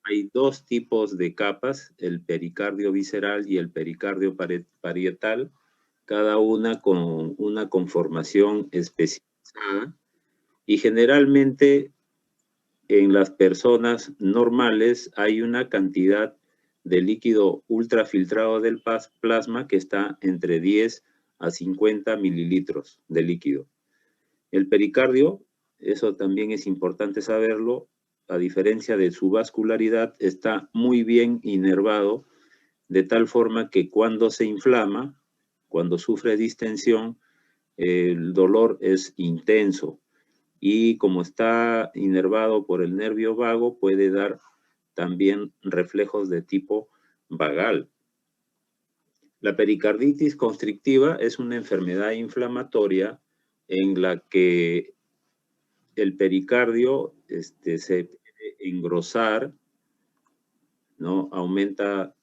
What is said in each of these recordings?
hay dos tipos de capas, el pericardio visceral y el pericardio parietal, cada una con una conformación especializada, y generalmente en las personas normales hay una cantidad de líquido ultrafiltrado del plasma que está entre 10 a 50 mililitros de líquido. El pericardio, eso también es importante saberlo, a diferencia de su vascularidad, está muy bien inervado, de tal forma que cuando se inflama, cuando sufre distensión, el dolor es intenso, y como está inervado por el nervio vago, puede dar también reflejos de tipo vagal. La pericarditis constrictiva es una enfermedad inflamatoria en la que el pericardio se puede engrosar, ¿no? Aumenta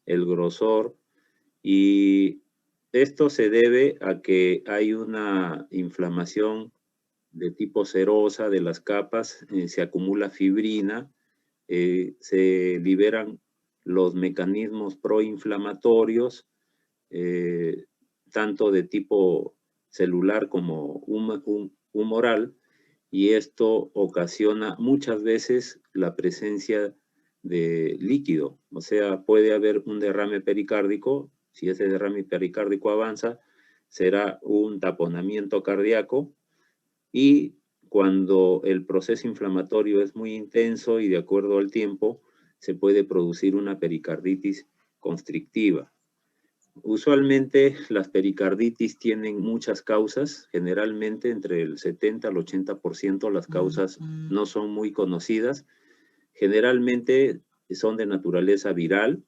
el grosor, y esto se debe a que hay una inflamación de tipo serosa de las capas, se acumula fibrina, se liberan los mecanismos proinflamatorios, tanto de tipo celular como humoral, y esto ocasiona muchas veces la presencia de líquido, o sea, puede haber un derrame pericárdico. Si ese derrame pericárdico avanza, será un taponamiento cardíaco, y cuando el proceso inflamatorio es muy intenso y de acuerdo al tiempo, se puede producir una pericarditis constrictiva. Usualmente las pericarditis tienen muchas causas, generalmente entre el 70 al 80% las causas no son muy conocidas. Generalmente son de naturaleza viral,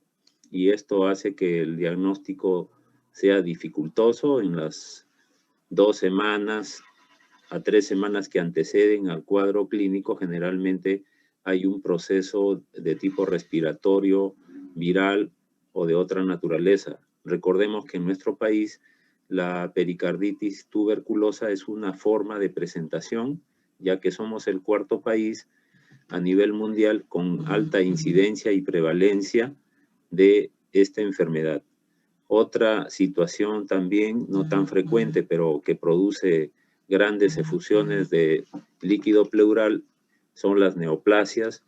y esto hace que el diagnóstico sea dificultoso en las 2 semanas a 3 semanas que anteceden al cuadro clínico. Generalmente hay un proceso de tipo respiratorio, viral o de otra naturaleza. Recordemos que en nuestro país la pericarditis tuberculosa es una forma de presentación, ya que somos el cuarto país a nivel mundial con alta incidencia y prevalencia de esta enfermedad. Otra situación también, no tan frecuente, pero que produce grandes efusiones de líquido pleural, son las neoplasias,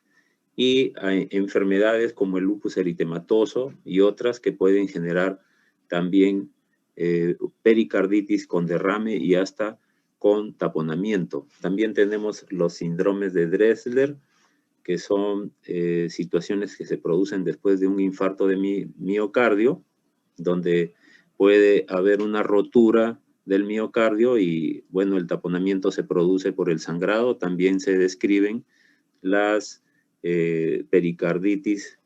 y hay enfermedades como el lupus eritematoso y otras que pueden generar también pericarditis con derrame y hasta con taponamiento. También tenemos los síndromes de Dressler, que son situaciones que se producen después de un infarto de miocardio, donde puede haber una rotura del miocardio y, bueno, el taponamiento se produce por el sangrado. También se describen las pericarditis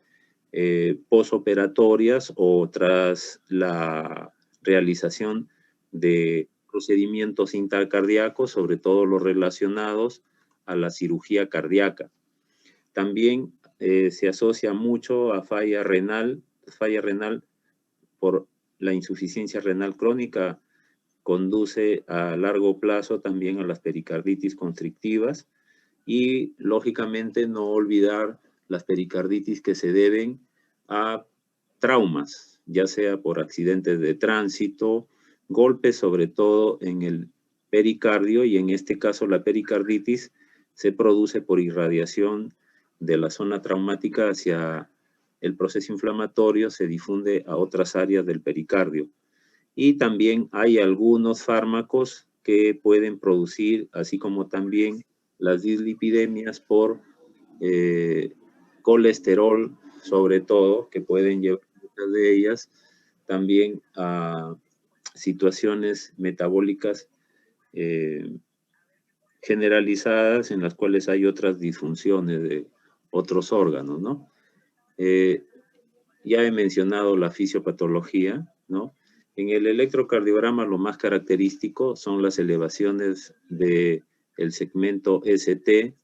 posoperatorias o tras la realización de procedimientos intracardíacos, sobre todo los relacionados a la cirugía cardíaca. También se asocia mucho a falla renal por la insuficiencia renal crónica, conduce a largo plazo también a las pericarditis constrictivas, y lógicamente no olvidar las pericarditis que se deben a traumas, ya sea por accidentes de tránsito, golpes sobre todo en el pericardio, y en este caso la pericarditis se produce por irradiación de la zona traumática hacia el proceso inflamatorio, se difunde a otras áreas del pericardio. Y también hay algunos fármacos que pueden producir, así como también las dislipidemias por colesterol, sobre todo, que pueden llevar muchas de ellas también a situaciones metabólicas generalizadas, en las cuales hay otras disfunciones de otros órganos, ¿no? Ya he mencionado la fisiopatología, ¿no? En el electrocardiograma lo más característico son las elevaciones del segmento ST,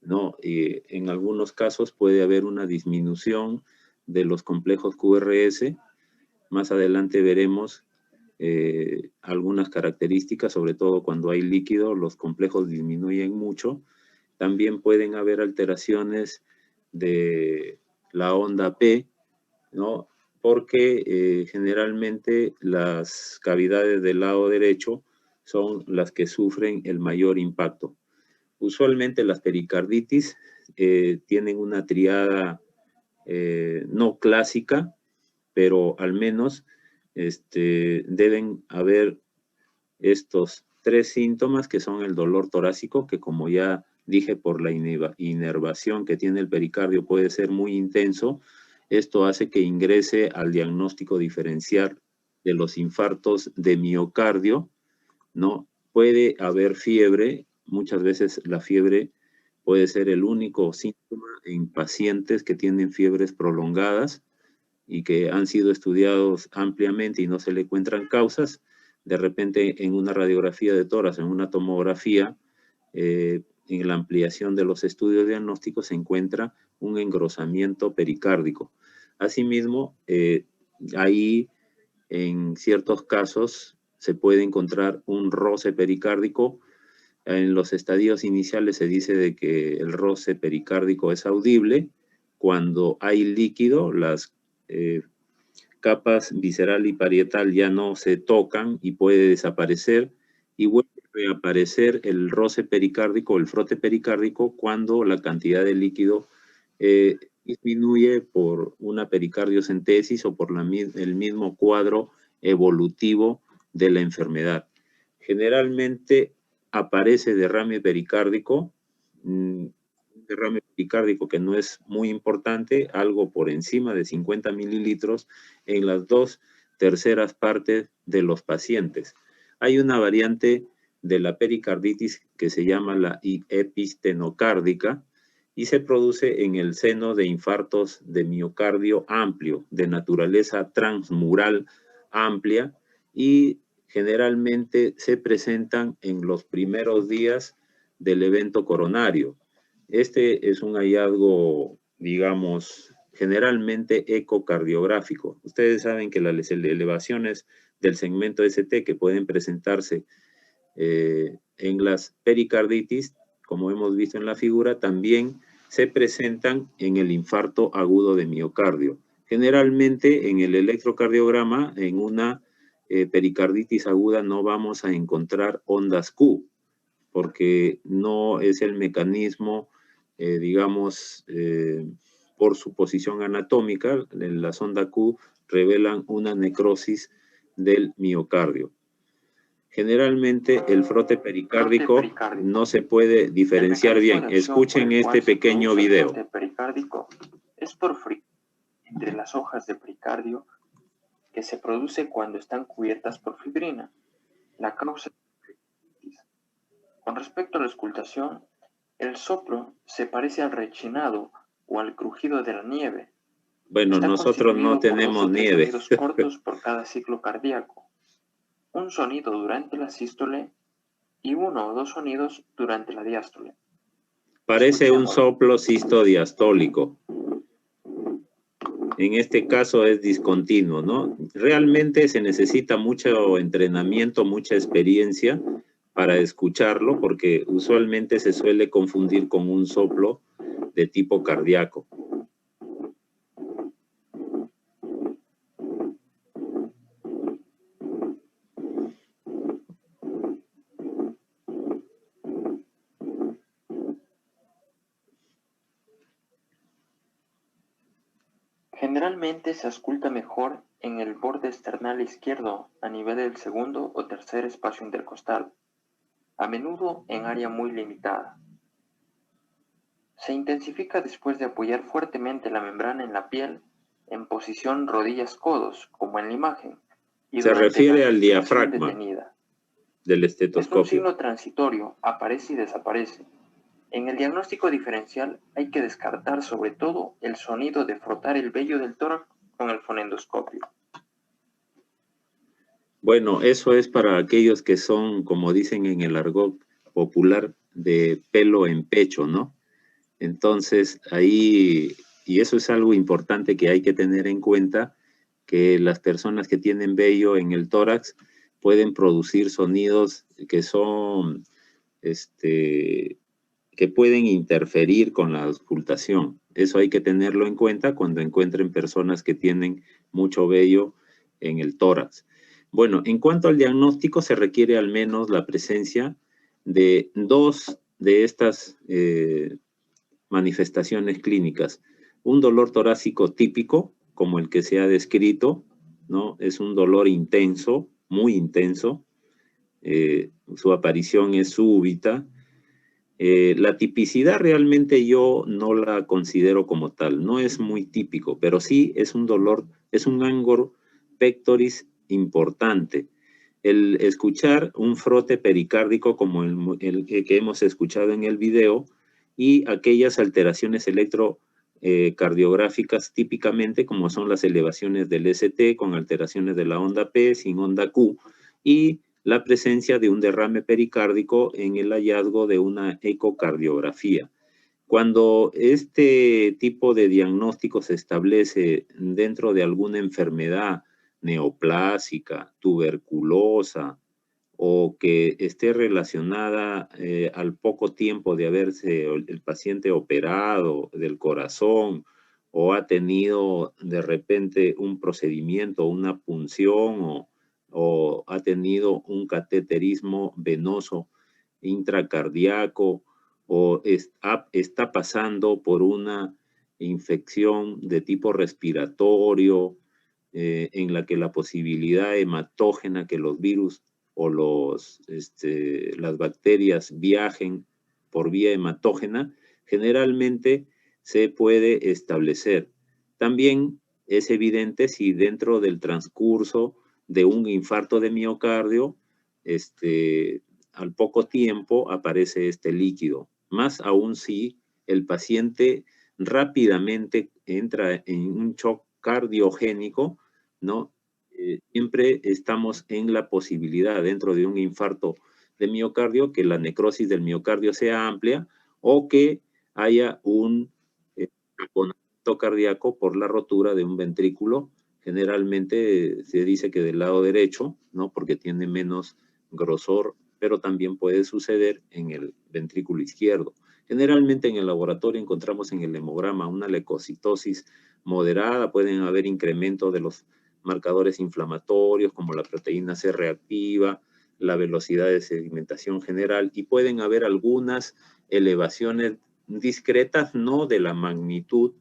¿no? Y en algunos casos puede haber una disminución de los complejos QRS. Más adelante veremos algunas características, sobre todo cuando hay líquido, los complejos disminuyen mucho. También pueden haber alteraciones de la onda P, ¿no? Porque generalmente las cavidades del lado derecho son las que sufren el mayor impacto. Usualmente las pericarditis tienen una triada no clásica, pero al menos deben haber estos 3 síntomas que son el dolor torácico, que como ya dije, por la inervación que tiene el pericardio puede ser muy intenso. Esto hace que ingrese al diagnóstico diferencial de los infartos de miocardio, ¿no? Puede haber fiebre, muchas veces la fiebre puede ser el único síntoma en pacientes que tienen fiebres prolongadas y que han sido estudiados ampliamente y no se le encuentran causas. De repente en una radiografía de tórax, en una tomografía, en la ampliación de los estudios diagnósticos se encuentra un engrosamiento pericárdico. Asimismo, ahí en ciertos casos se puede encontrar un roce pericárdico. En los estadios iniciales se dice de que el roce pericárdico es audible. Cuando hay líquido, las capas visceral y parietal ya no se tocan y puede desaparecer, y vuelve a reaparecer el roce pericárdico, el frote pericárdico, cuando la cantidad de líquido disminuye por una pericardiocentesis o por el mismo cuadro evolutivo de la enfermedad. Generalmente aparece derrame pericárdico, derrame pericárdico que no es muy importante, algo por encima de 50 mililitros en las 2/3 partes de los pacientes. Hay una variante de la pericarditis que se llama la epistenocárdica y se produce en el seno de infartos de miocardio amplio, de naturaleza transmural amplia, y generalmente se presentan en los primeros días del evento coronario. Este es un hallazgo, digamos, generalmente ecocardiográfico. Ustedes saben que las elevaciones del segmento ST que pueden presentarse en las pericarditis, como hemos visto en la figura, también se presentan en el infarto agudo de miocardio. Generalmente en el electrocardiograma, en una pericarditis aguda no vamos a encontrar ondas Q, porque no es el mecanismo, digamos, por su posición anatómica. Las ondas Q revelan una necrosis del miocardio. Generalmente el frote pericárdico no se puede diferenciar bien. Escuchen este pequeño video. El frote pericárdico es por fricción entre las hojas de pericardio que se produce cuando están cubiertas por fibrina. La causa es... Con respecto a la auscultación, el soplo se parece al rechinado o al crujido de la nieve. Bueno, Está nosotros no tenemos nieve. Sonidos cortos por cada ciclo cardíaco. Un sonido durante la sístole y 1 o 2 sonidos durante la diástole. Parece un soplo sistodiastólico. En este caso es discontinuo, ¿no? Realmente se necesita mucho entrenamiento, mucha experiencia para escucharlo, porque usualmente se suele confundir con un soplo de tipo cardíaco. Generalmente se ausculta mejor en el borde external izquierdo a nivel del segundo o tercer espacio intercostal, a menudo en área muy limitada. Se intensifica después de apoyar fuertemente la membrana en la piel en posición rodillas-codos, como en la imagen, y se refiere al diafragma detenida. del estetoscopio. Es un signo transitorio, aparece y desaparece. En el diagnóstico diferencial hay que descartar sobre todo el sonido de frotar el vello del tórax con el fonendoscopio. Bueno, eso es para aquellos que son, como dicen en el argot popular, de pelo en pecho, ¿no? Entonces, ahí, y eso es algo importante que hay que tener en cuenta, que las personas que tienen vello en el tórax pueden producir sonidos que son que pueden interferir con la auscultación. Eso hay que tenerlo en cuenta cuando encuentren personas que tienen mucho vello en el tórax. Bueno, en cuanto al diagnóstico, se requiere al menos la presencia de 2 de estas manifestaciones clínicas. Un dolor torácico típico, como el que se ha descrito, ¿no? Es un dolor intenso, muy intenso. Su aparición es súbita. La tipicidad realmente yo no la considero como tal, no es muy típico, pero sí es un dolor, es un angor pectoris importante. El escuchar un frote pericárdico como el que hemos escuchado en el video y aquellas alteraciones electrocardiográficas típicamente como son las elevaciones del ST con alteraciones de la onda P sin onda Q y la presencia de un derrame pericárdico en el hallazgo de una ecocardiografía. Cuando este tipo de diagnóstico se establece dentro de alguna enfermedad neoplásica, tuberculosa o que esté relacionada al poco tiempo de haberse el paciente operado del corazón o ha tenido de repente un procedimiento, una punción o ha tenido un cateterismo venoso intracardíaco o está pasando por una infección de tipo respiratorio en la que la posibilidad hematógena que los virus o las bacterias viajen por vía hematógena, generalmente se puede establecer. También es evidente si dentro del transcurso de un infarto de miocardio, al poco tiempo aparece este líquido. Más aún si el paciente rápidamente entra en un shock cardiogénico, ¿no? Siempre estamos en la posibilidad dentro de un infarto de miocardio que la necrosis del miocardio sea amplia o que haya un taponamiento cardíaco por la rotura de un ventrículo. Generalmente se dice que del lado derecho, ¿no? Porque tiene menos grosor, pero también puede suceder en el ventrículo izquierdo. Generalmente en el laboratorio encontramos en el hemograma una leucocitosis moderada, pueden haber incremento de los marcadores inflamatorios como la proteína C reactiva, la velocidad de sedimentación general y pueden haber algunas elevaciones discretas, no de la magnitud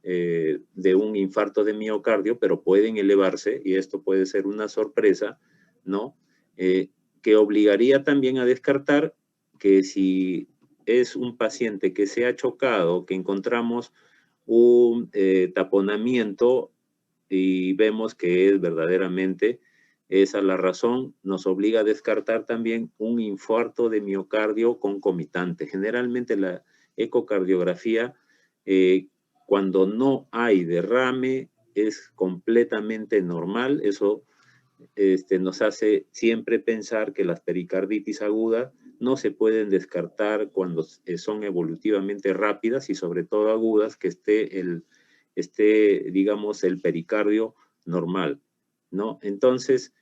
de un infarto de miocardio, pero pueden elevarse y esto puede ser una sorpresa, ¿no? Que obligaría también a descartar que si es un paciente que se ha chocado, que encontramos un taponamiento y vemos que es verdaderamente esa la razón, nos obliga a descartar también un infarto de miocardio concomitante. Generalmente la ecocardiografía, cuando no hay derrame, es completamente normal. Eso nos hace siempre pensar que las pericarditis agudas no se pueden descartar cuando son evolutivamente rápidas y sobre todo agudas, que esté digamos, el pericardio normal, ¿no? Entonces,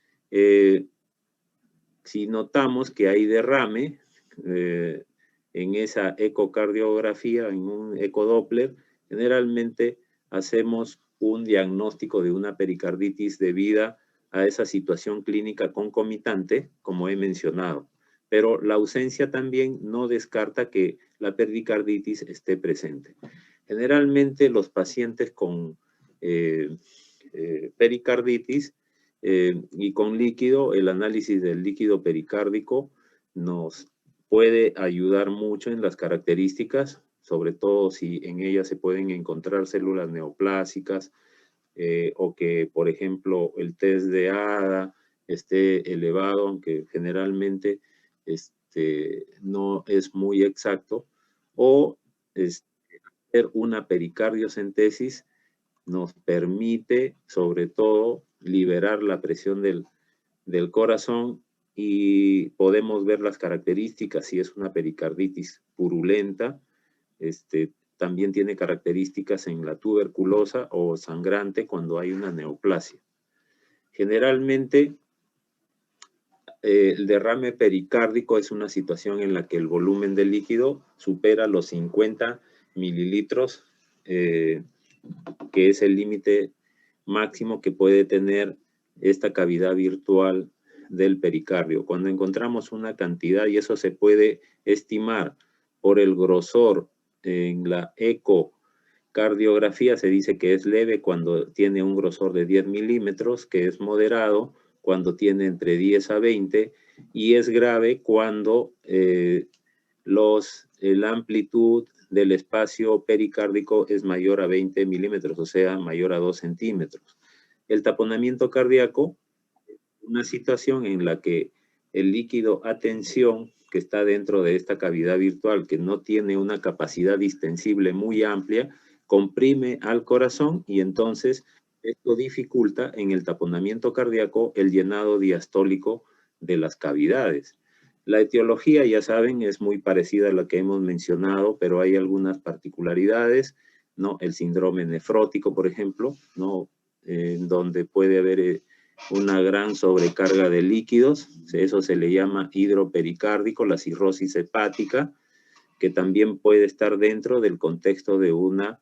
si notamos que hay derrame en esa ecocardiografía, en un ecodoppler, generalmente hacemos un diagnóstico de una pericarditis debida a esa situación clínica concomitante, como he mencionado. Pero la ausencia también no descarta que la pericarditis esté presente. Generalmente los pacientes con pericarditis y con líquido, el análisis del líquido pericárdico nos puede ayudar mucho en las características, sobre todo si en ellas se pueden encontrar células neoplásicas o que, por ejemplo, el test de ADA esté elevado, aunque generalmente no es muy exacto, o hacer una pericardiocentesis nos permite, sobre todo, liberar la presión del corazón y podemos ver las características. Si es una pericarditis purulenta, también tiene características en la tuberculosa o sangrante cuando hay una neoplasia. Generalmente el derrame pericárdico es una situación en la que el volumen de líquido supera los 50 mililitros, que es el límite máximo que puede tener esta cavidad virtual del pericardio. Cuando encontramos una cantidad, y eso se puede estimar por el grosor en la ecocardiografía, se dice que es leve cuando tiene un grosor de 10 milímetros, que es moderado cuando tiene entre 10 a 20, y es grave cuando la amplitud del espacio pericárdico es mayor a 20 milímetros, o sea, mayor a 2 centímetros. El taponamiento cardíaco, una situación en la que el líquido a tensión que está dentro de esta cavidad virtual, que no tiene una capacidad distensible muy amplia, comprime al corazón y entonces esto dificulta en el taponamiento cardíaco el llenado diastólico de las cavidades. La etiología, ya saben, es muy parecida a la que hemos mencionado, pero hay algunas particularidades, ¿no? El síndrome nefrótico, por ejemplo, ¿no? En donde puede haber una gran sobrecarga de líquidos, eso se le llama hidropericárdico, la cirrosis hepática, que también puede estar dentro del contexto de una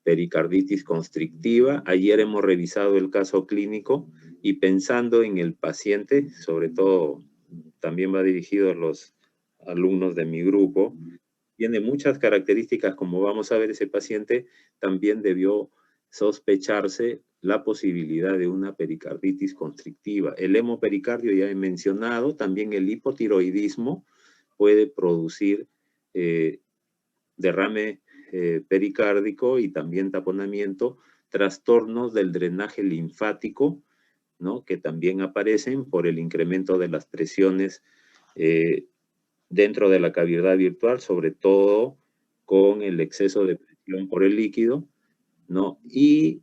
pericarditis constrictiva. Ayer hemos revisado el caso clínico y pensando en el paciente, sobre todo también va dirigido a los alumnos de mi grupo, tiene muchas características, como vamos a ver, ese paciente también debió sospecharse la posibilidad de una pericarditis constrictiva. El hemopericardio ya he mencionado, también el hipotiroidismo puede producir derrame pericárdico y también taponamiento, trastornos del drenaje linfático, ¿no? Que también aparecen por el incremento de las presiones dentro de la cavidad virtual, sobre todo con el exceso de presión por el líquido, ¿no? Y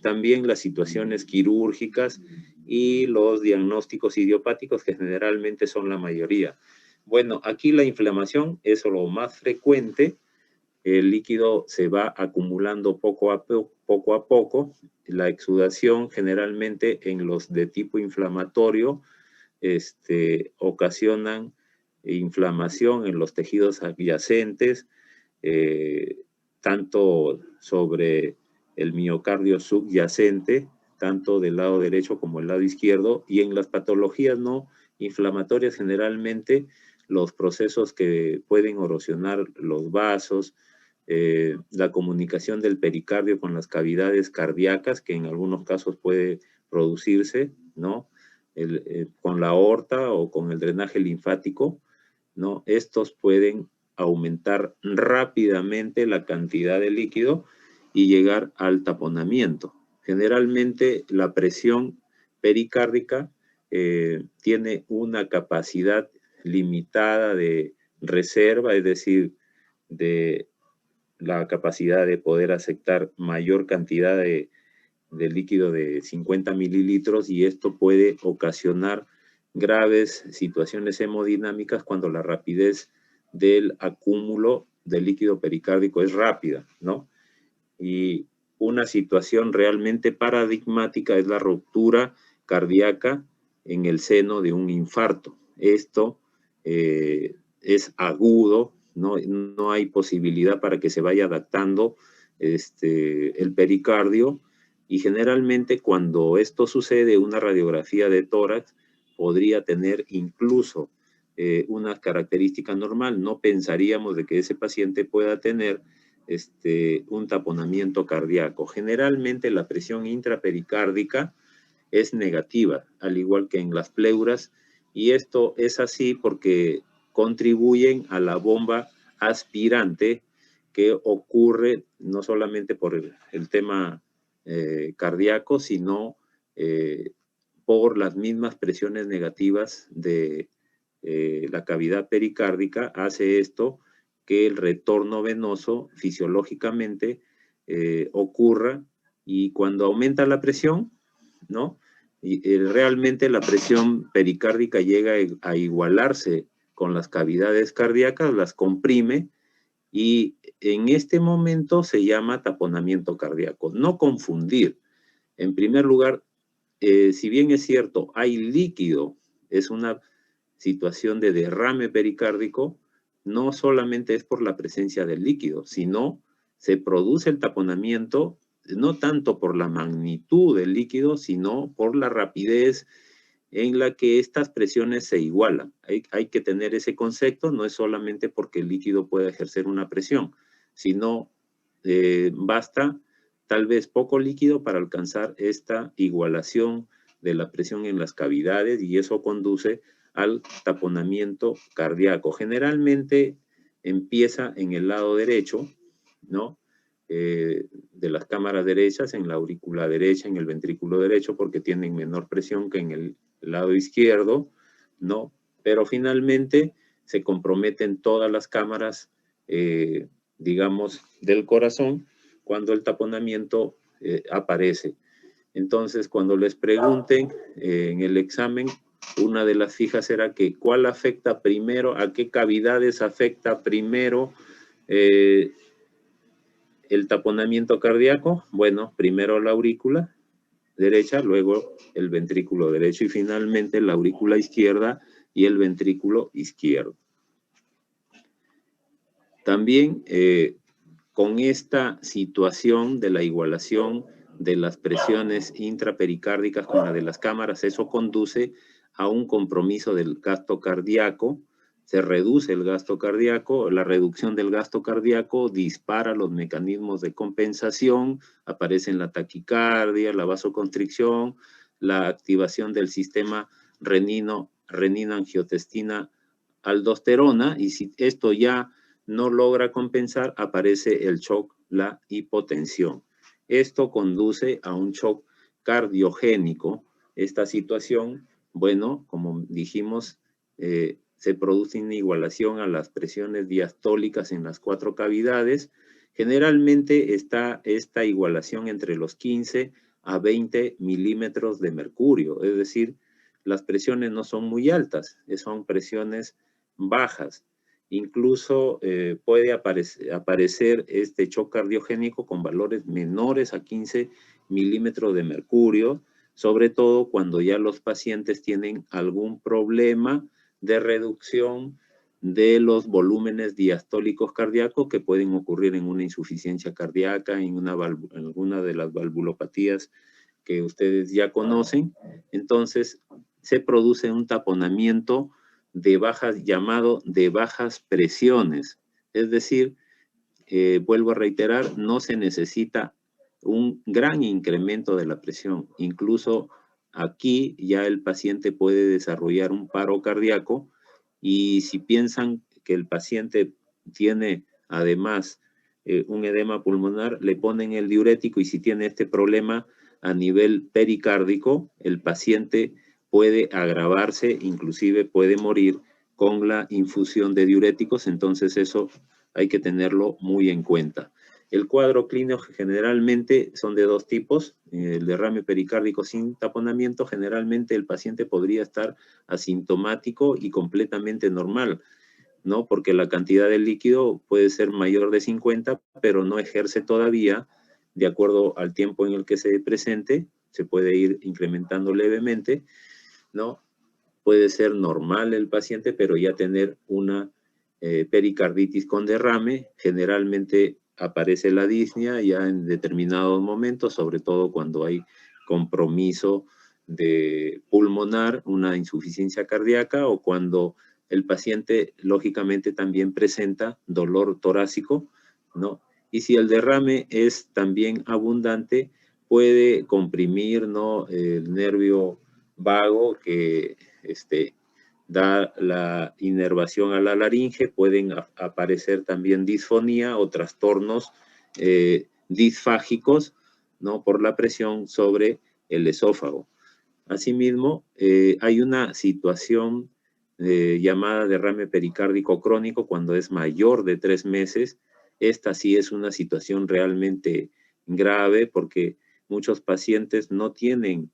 también las situaciones quirúrgicas y los diagnósticos idiopáticos, que generalmente son la mayoría. Bueno, aquí la inflamación es lo más frecuente. El líquido se va acumulando poco a poco. La exudación generalmente en los de tipo inflamatorio ocasionan inflamación en los tejidos adyacentes, tanto sobre el miocardio subyacente, tanto del lado derecho como el lado izquierdo, y en las patologías no inflamatorias generalmente los procesos que pueden erosionar los vasos, la comunicación del pericardio con las cavidades cardíacas, que en algunos casos puede producirse, ¿no? Con la aorta o con el drenaje linfático, ¿no? Estos pueden aumentar rápidamente la cantidad de líquido y llegar al taponamiento. Generalmente la presión pericárdica tiene una capacidad limitada de reserva, es decir, de la capacidad de poder aceptar mayor cantidad de líquido de 50 mililitros, y esto puede ocasionar graves situaciones hemodinámicas cuando la rapidez del acúmulo de líquido pericárdico es rápida, ¿no? Y una situación realmente paradigmática es la ruptura cardíaca en el seno de un infarto. Esto es agudo, no hay posibilidad para que se vaya adaptando el pericardio, y generalmente cuando esto sucede, una radiografía de tórax podría tener incluso una característica normal. No pensaríamos de que ese paciente pueda tener un taponamiento cardíaco. Generalmente la presión intrapericárdica es negativa, al igual que en las pleuras, y esto es así porque contribuyen a la bomba aspirante que ocurre no solamente por el tema cardíaco, sino por las mismas presiones negativas de la cavidad pericárdica. Hace esto que el retorno venoso fisiológicamente ocurra, y cuando aumenta la presión, ¿no? Y realmente la presión pericárdica llega a igualarse con las cavidades cardíacas, las comprime, y en este momento se llama taponamiento cardíaco. No confundir. En primer lugar, si bien es cierto, hay líquido es una situación de derrame pericárdico, no solamente es por la presencia del líquido, sino se produce el taponamiento no tanto por la magnitud del líquido, sino por la rapidez en la que estas presiones se igualan. Hay que tener ese concepto, no es solamente porque el líquido pueda ejercer una presión, sino basta tal vez poco líquido para alcanzar esta igualación de la presión en las cavidades y eso conduce al taponamiento cardíaco. Generalmente empieza en el lado derecho, ¿no? De las cámaras derechas, en la aurícula derecha, en el ventrículo derecho, porque tienen menor presión que en el lado izquierdo, ¿no? Pero finalmente se comprometen todas las cámaras, digamos, del corazón cuando el taponamiento aparece. Entonces, cuando les pregunten en el examen, una de las fijas será que cuál afecta primero, a qué cavidades afecta primero el taponamiento cardíaco. Bueno, primero la aurícula derecha, luego el ventrículo derecho y finalmente la aurícula izquierda y el ventrículo izquierdo. También con esta situación de la igualación de las presiones intrapericárdicas con la de las cámaras, eso conduce a un compromiso del gasto cardíaco, se reduce el gasto cardíaco, la reducción del gasto cardíaco dispara los mecanismos de compensación, aparecen la taquicardia, la vasoconstricción, la activación del sistema renina-angiotensina-aldosterona, y si esto ya no logra compensar, aparece el shock, la hipotensión. Esto conduce a un shock cardiogénico. Esta situación, bueno, como dijimos, se produce una igualación a las presiones diastólicas en las 4 cavidades. Generalmente está esta igualación entre los 15 a 20 milímetros de mercurio, es decir, las presiones no son muy altas, son presiones bajas. Incluso puede aparecer este shock cardiogénico con valores menores a 15 milímetros de mercurio, sobre todo cuando ya los pacientes tienen algún problema de reducción de los volúmenes diastólicos cardíacos que pueden ocurrir en una insuficiencia cardíaca, en alguna de las valvulopatías que ustedes ya conocen. Entonces, se produce un taponamiento de bajas, llamado de bajas presiones. Es decir, vuelvo a reiterar, no se necesita un gran incremento de la presión. Incluso aquí ya el paciente puede desarrollar un paro cardíaco y si piensan que el paciente tiene además un edema pulmonar, le ponen el diurético y si tiene este problema a nivel pericárdico, el paciente puede agravarse, inclusive puede morir con la infusión de diuréticos, entonces eso hay que tenerlo muy en cuenta. El cuadro clínico generalmente son de 2 tipos, el derrame pericárdico sin taponamiento, generalmente el paciente podría estar asintomático y completamente normal, ¿no? Porque la cantidad de líquido puede ser mayor de 50, pero no ejerce todavía, de acuerdo al tiempo en el que se presente, se puede ir incrementando levemente, ¿no? Puede ser normal el paciente, pero ya tener una pericarditis con derrame, generalmente aparece la disnea ya en determinados momentos, sobre todo cuando hay compromiso de pulmonar, una insuficiencia cardíaca o cuando el paciente lógicamente también presenta dolor torácico, ¿no? Y si el derrame es también abundante, puede comprimir, ¿no?, el nervio vago que da la inervación a la laringe, pueden aparecer también disfonía o trastornos disfágicos, ¿no?, por la presión sobre el esófago. Asimismo, hay una situación llamada derrame pericárdico crónico cuando es mayor de 3 meses. Esta sí es una situación realmente grave porque muchos pacientes no tienen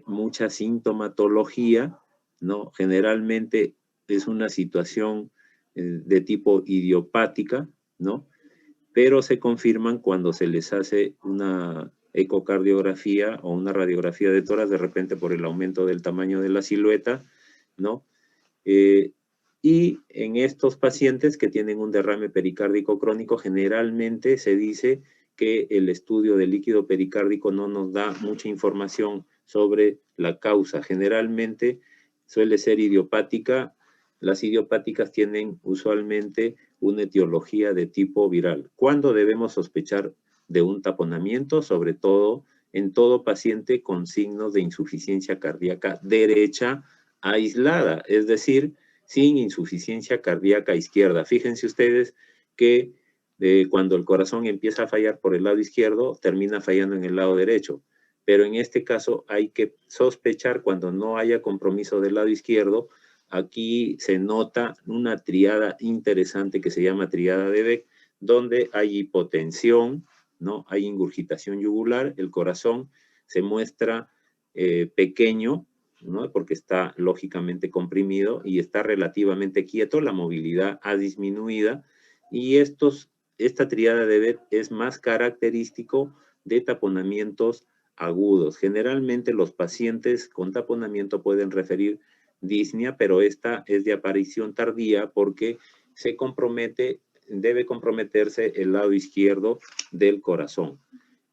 mucha sintomatología, ¿no? Generalmente es una situación de tipo idiopática, ¿no? Pero se confirman cuando se les hace una ecocardiografía o una radiografía de tórax, de repente por el aumento del tamaño de la silueta, ¿no? Y en estos pacientes que tienen un derrame pericárdico crónico, generalmente se dice que el estudio del líquido pericárdico no nos da mucha información sobre la causa. Generalmente suele ser idiopática. Las idiopáticas tienen usualmente una etiología de tipo viral. ¿Cuándo debemos sospechar de un taponamiento? Sobre todo en todo paciente con signos de insuficiencia cardíaca derecha aislada, es decir, sin insuficiencia cardíaca izquierda. Fíjense ustedes que cuando el corazón empieza a fallar por el lado izquierdo, termina fallando en el lado derecho. Pero en este caso hay que sospechar cuando no haya compromiso del lado izquierdo. Aquí se nota una triada interesante que se llama triada de Beck, donde hay hipotensión, ¿no? Hay ingurgitación yugular, el corazón se muestra pequeño, ¿no? Porque está lógicamente comprimido y está relativamente quieto, la movilidad ha disminuido y esta triada de Beck es más característico de taponamientos agudos. Generalmente los pacientes con taponamiento pueden referir disnea, pero esta es de aparición tardía porque debe comprometerse el lado izquierdo del corazón.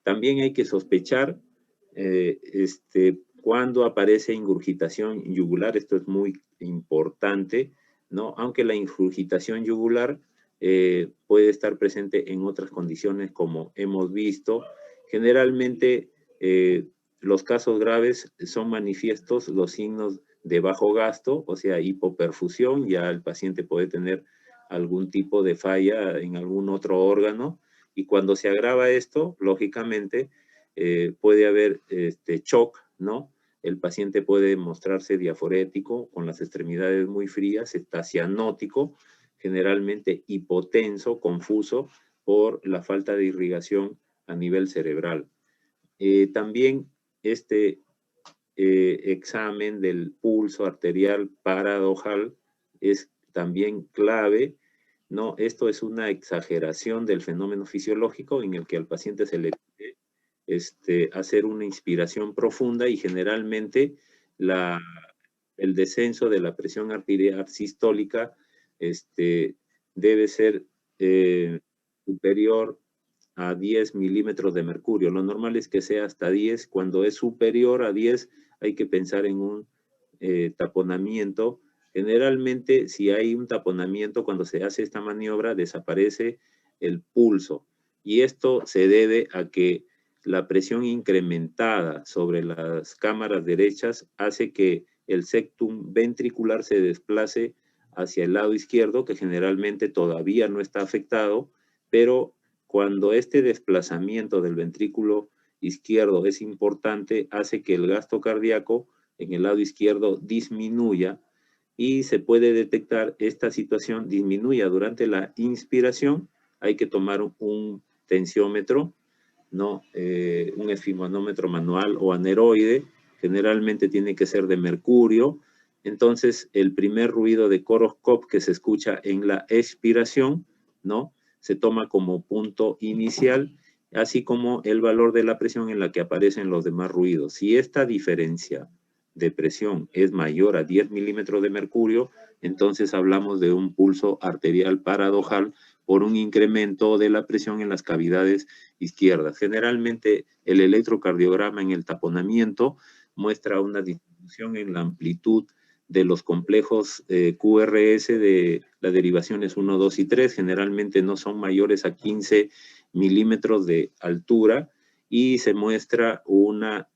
También hay que sospechar cuando aparece ingurgitación yugular, esto es muy importante, ¿no? Aunque la ingurgitación yugular puede estar presente en otras condiciones como hemos visto. Generalmente los casos graves son manifiestos los signos de bajo gasto, o sea, hipoperfusión, ya el paciente puede tener algún tipo de falla en algún otro órgano, y cuando se agrava esto, lógicamente, puede haber shock, ¿no? El paciente puede mostrarse diaforético, con las extremidades muy frías, está cianótico, generalmente hipotenso, confuso por la falta de irrigación a nivel cerebral. También examen del pulso arterial paradojal es también clave, ¿no? Esto es una exageración del fenómeno fisiológico en el que al paciente se le pide hacer una inspiración profunda y generalmente el descenso de la presión arterial sistólica debe ser superior a 10 milímetros de mercurio. Lo normal es que sea hasta 10. Cuando es superior a 10 hay que pensar en un taponamiento. Generalmente, si hay un taponamiento, cuando se hace esta maniobra, desaparece el pulso. Y esto se debe a que la presión incrementada sobre las cámaras derechas hace que el septum ventricular se desplace hacia el lado izquierdo, que generalmente todavía no está afectado, pero cuando este desplazamiento del ventrículo izquierdo es importante, hace que el gasto cardíaco en el lado izquierdo disminuya y se puede detectar esta situación disminuya durante la inspiración. Hay que tomar un tensiómetro, ¿no? Un esfimanómetro manual o aneroide, generalmente tiene que ser de mercurio. Entonces, el primer ruido de Koroscope que se escucha en la expiración, ¿no? Se toma como punto inicial, así como el valor de la presión en la que aparecen los demás ruidos. Si esta diferencia de presión es mayor a 10 milímetros de mercurio, entonces hablamos de un pulso arterial paradojal por un incremento de la presión en las cavidades izquierdas. Generalmente el electrocardiograma en el taponamiento muestra una disminución en la amplitud de los complejos QRS de las derivaciones 1, 2 y 3, generalmente no son mayores a 15 milímetros de altura y se muestra una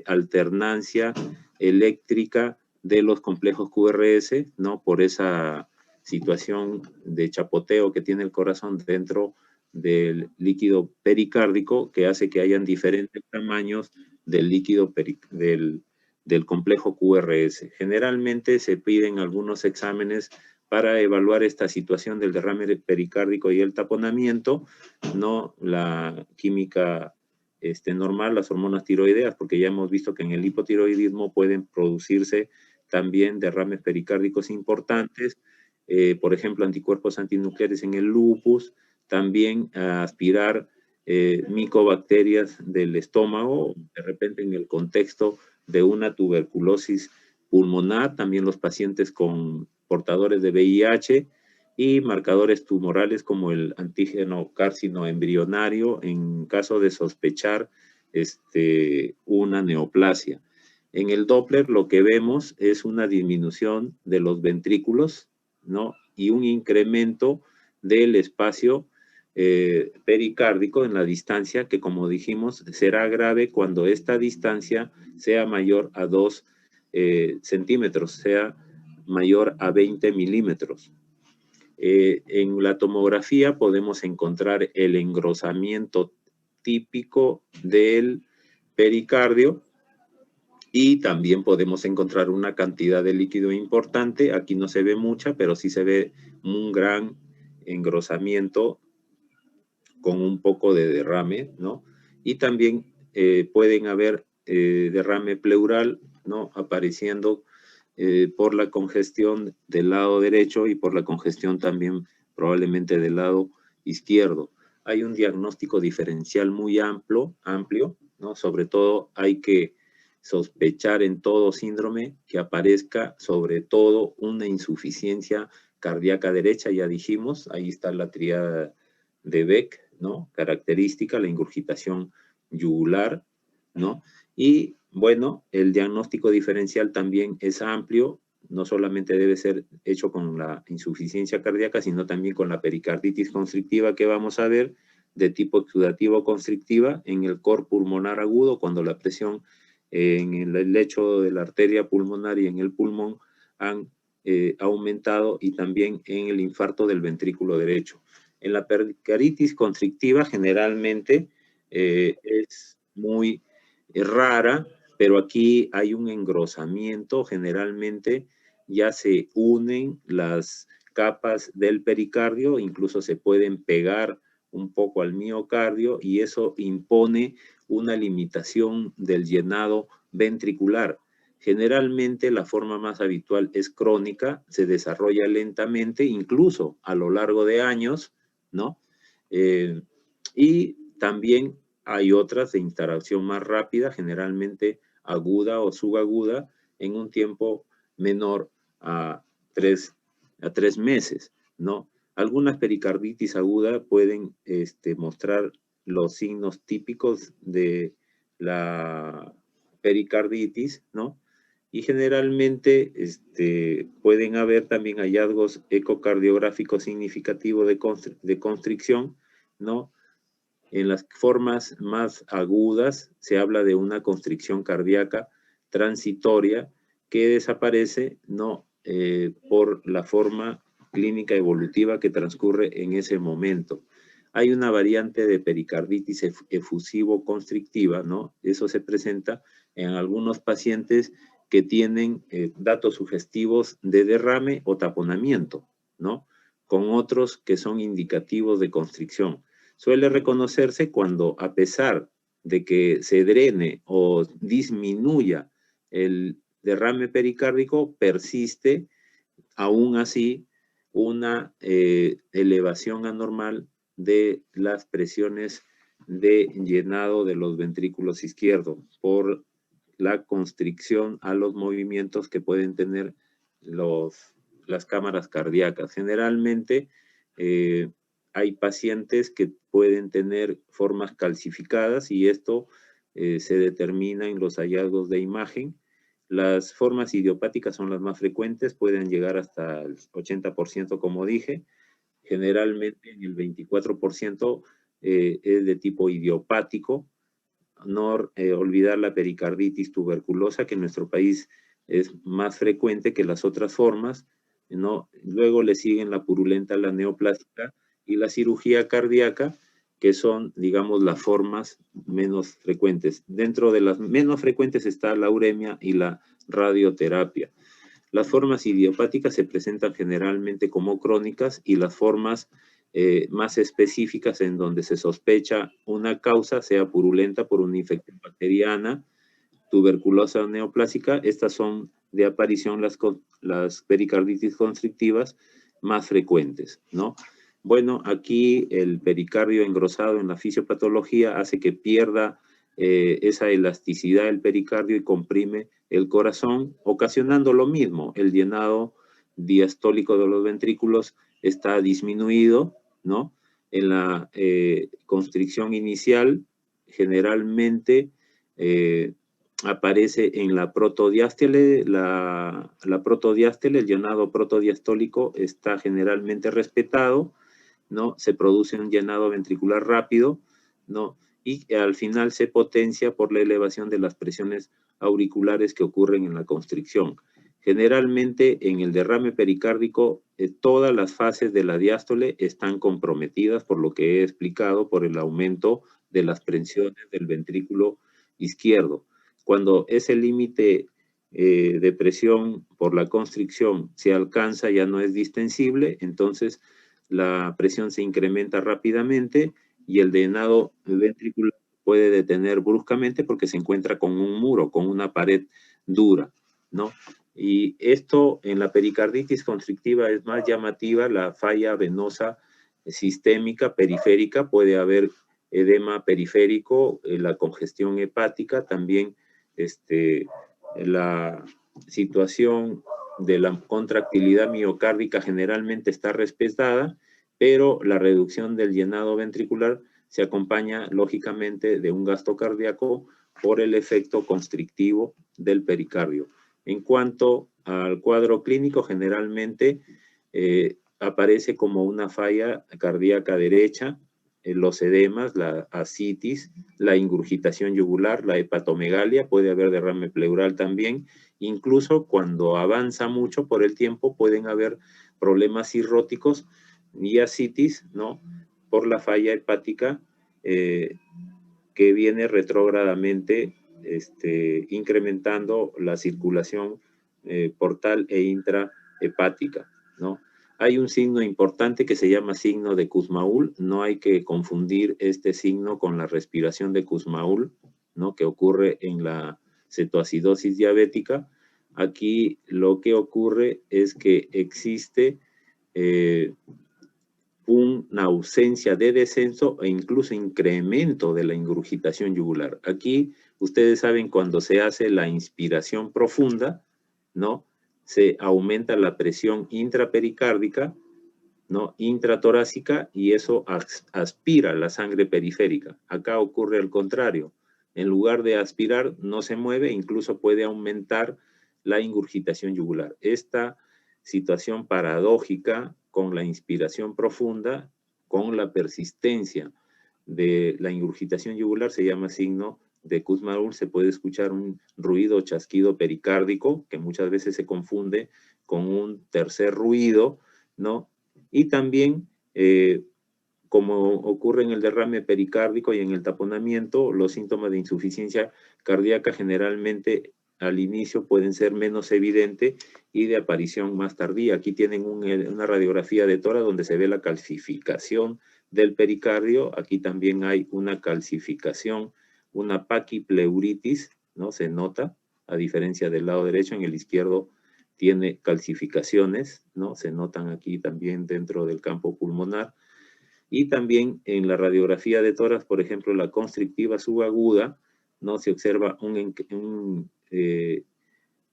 alternancia eléctrica de los complejos QRS, ¿no? Por esa situación de chapoteo que tiene el corazón dentro del líquido pericárdico que hace que hayan diferentes tamaños del líquido del complejo QRS. Generalmente se piden algunos exámenes para evaluar esta situación del derrame pericárdico y el taponamiento, no la química normal, las hormonas tiroideas, porque ya hemos visto que en el hipotiroidismo pueden producirse también derrames pericárdicos importantes, por ejemplo, anticuerpos antinucleares en el lupus, también aspirar micobacterias del estómago, de repente en el contexto de una tuberculosis pulmonar, también los pacientes con portadores de VIH y marcadores tumorales como el antígeno carcinoembrionario en caso de sospechar una neoplasia. En el Doppler lo que vemos es una disminución de los ventrículos, ¿no? Y un incremento del espacio pericárdico en la distancia que, como dijimos, será grave cuando esta distancia sea mayor a 2 centímetros, sea mayor a 20 milímetros. En la tomografía podemos encontrar el engrosamiento típico del pericardio y también podemos encontrar una cantidad de líquido importante. Aquí no se ve mucha, pero sí se ve un gran engrosamiento con un poco de derrame, ¿no? Y también pueden haber derrame pleural, ¿no? Apareciendo por la congestión del lado derecho y por la congestión también probablemente del lado izquierdo. Hay un diagnóstico diferencial muy amplio, ¿no? Sobre todo hay que sospechar en todo síndrome que aparezca sobre todo una insuficiencia cardíaca derecha, ya dijimos, ahí está la tríada de Beck, ¿no? Característica, la ingurgitación yugular, ¿no? Y bueno, el diagnóstico diferencial también es amplio, no solamente debe ser hecho con la insuficiencia cardíaca, sino también con la pericarditis constrictiva que vamos a ver, de tipo exudativo constrictiva en el cor pulmonar agudo, cuando la presión en el lecho de la arteria pulmonar y en el pulmón han aumentado, y también en el infarto del ventrículo derecho. En la pericarditis constrictiva generalmente es muy rara, pero aquí hay un engrosamiento, generalmente ya se unen las capas del pericardio, incluso se pueden pegar un poco al miocardio y eso impone una limitación del llenado ventricular. Generalmente la forma más habitual es crónica, se desarrolla lentamente, incluso a lo largo de años, ¿no? Y también hay otras de interacción más rápida, generalmente aguda o subaguda, en un tiempo menor a 3 meses, ¿no? Algunas pericarditis aguda pueden mostrar los signos típicos de la pericarditis, ¿no? Y generalmente pueden haber también hallazgos ecocardiográficos significativos de constricción, ¿no? En las formas más agudas se habla de una constricción cardíaca transitoria que desaparece, ¿no? Por la forma clínica evolutiva que transcurre en ese momento. Hay una variante de pericarditis efusivo-constrictiva, ¿no? Eso se presenta en algunos pacientes que tienen datos sugestivos de derrame o taponamiento, ¿no? Con otros que son indicativos de constricción. Suele reconocerse cuando, a pesar de que se drene o disminuya el derrame pericárdico, persiste aún así una elevación anormal de las presiones de llenado de los ventrículos izquierdos por la constricción a los movimientos que pueden tener las cámaras cardíacas. Generalmente hay pacientes que pueden tener formas calcificadas y esto se determina en los hallazgos de imagen. Las formas idiopáticas son las más frecuentes, pueden llegar hasta el 80%, como dije. Generalmente en el 24% es de tipo idiopático. No olvidar la pericarditis tuberculosa, que en nuestro país es más frecuente que las otras formas, ¿no? Luego le siguen la purulenta, la neoplásica y la cirugía cardíaca, que son, digamos, las formas menos frecuentes. Dentro de las menos frecuentes está la uremia y la radioterapia. Las formas idiopáticas se presentan generalmente como crónicas y las formas más específicas en donde se sospecha una causa, sea purulenta por una infección bacteriana, tuberculosa o neoplásica, estas son de aparición las pericarditis constrictivas más frecuentes, ¿no? Bueno, aquí el pericardio engrosado en la fisiopatología hace que pierda esa elasticidad del pericardio y comprime el corazón, ocasionando lo mismo. El llenado diastólico de los ventrículos está disminuido, ¿no? En la constricción inicial, generalmente aparece en la protodiástole. La protodiástole, el llenado protodiastólico, está generalmente respetado, ¿no? Se produce un llenado ventricular rápido, ¿no? Y al final se potencia por la elevación de las presiones auriculares que ocurren en la constricción. Generalmente en el derrame pericárdico todas las fases de la diástole están comprometidas, por lo que he explicado, por el aumento de las presiones del ventrículo izquierdo. Cuando ese límite de presión por la constricción se alcanza, ya no es distensible, entonces la presión se incrementa rápidamente y el llenado ventricular puede detener bruscamente porque se encuentra con un muro, con una pared dura, ¿no? Y esto en la pericarditis constrictiva es más llamativa, la falla venosa sistémica periférica, puede haber edema periférico, la congestión hepática, también la situación de la contractilidad miocárdica generalmente está respetada, pero la reducción del llenado ventricular se acompaña lógicamente de un gasto cardíaco por el efecto constrictivo del pericardio. En cuanto al cuadro clínico, generalmente aparece como una falla cardíaca derecha, los edemas, la ascitis, la ingurgitación yugular, la hepatomegalia, puede haber derrame pleural también. Incluso cuando avanza mucho por el tiempo pueden haber problemas cirróticos y ascitis, ¿no? Por la falla hepática que viene retrógradamente incrementando la circulación portal e intrahepática, ¿no? Hay un signo importante que se llama signo de Kussmaul. No hay que confundir este signo con la respiración de Kussmaul, ¿no? Que ocurre en la cetoacidosis diabética. Aquí lo que ocurre es que existe una ausencia de descenso e incluso incremento de la ingurgitación yugular. Aquí ustedes saben, cuando se hace la inspiración profunda, ¿no? Se aumenta la presión intrapericárdica, ¿no? Intratorácica, y eso aspira la sangre periférica. Acá ocurre al contrario. En lugar de aspirar, no se mueve, incluso puede aumentar la ingurgitación yugular. Esta situación paradójica con la inspiración profunda, con la persistencia de la ingurgitación yugular, se llama signo de Kussmaul. Se puede escuchar un ruido o chasquido pericárdico, que muchas veces se confunde con un tercer ruido, ¿no? Y también, como ocurre en el derrame pericárdico y en el taponamiento, los síntomas de insuficiencia cardíaca generalmente al inicio pueden ser menos evidentes y de aparición más tardía. Aquí tienen una radiografía de tórax donde se ve la calcificación del pericardio. Aquí también hay una calcificación, una paquipleuritis, ¿no? Se nota, a diferencia del lado derecho. En el izquierdo tiene calcificaciones, ¿no? Se notan aquí también dentro del campo pulmonar. Y también en la radiografía de tórax, por ejemplo, la constrictiva subaguda, ¿no? Se observa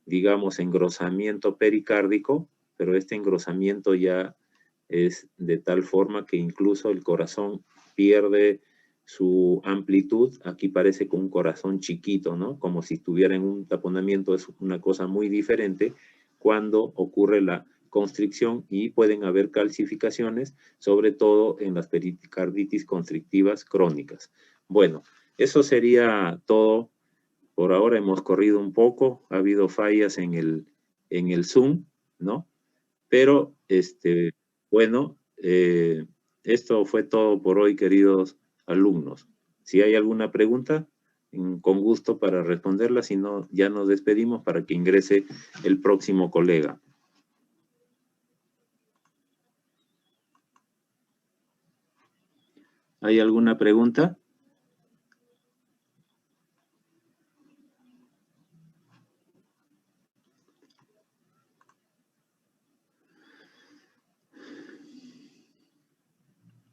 digamos, engrosamiento pericárdico, pero este engrosamiento ya es de tal forma que incluso el corazón pierde su amplitud. Aquí parece con un corazón chiquito, ¿no? Como si estuviera en un taponamiento. Es una cosa muy diferente cuando ocurre la constricción, y pueden haber calcificaciones, sobre todo en las pericarditis constrictivas crónicas. Bueno, eso sería todo. Por ahora hemos corrido un poco, ha habido fallas en el Zoom, ¿no? Pero, bueno, esto fue todo por hoy, queridos alumnos. Si hay alguna pregunta, con gusto para responderla. Si no, ya nos despedimos para que ingrese el próximo colega. ¿Hay alguna pregunta?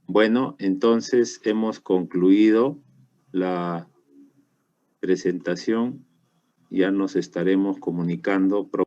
Bueno, entonces hemos concluido la presentación ya nos estaremos comunicando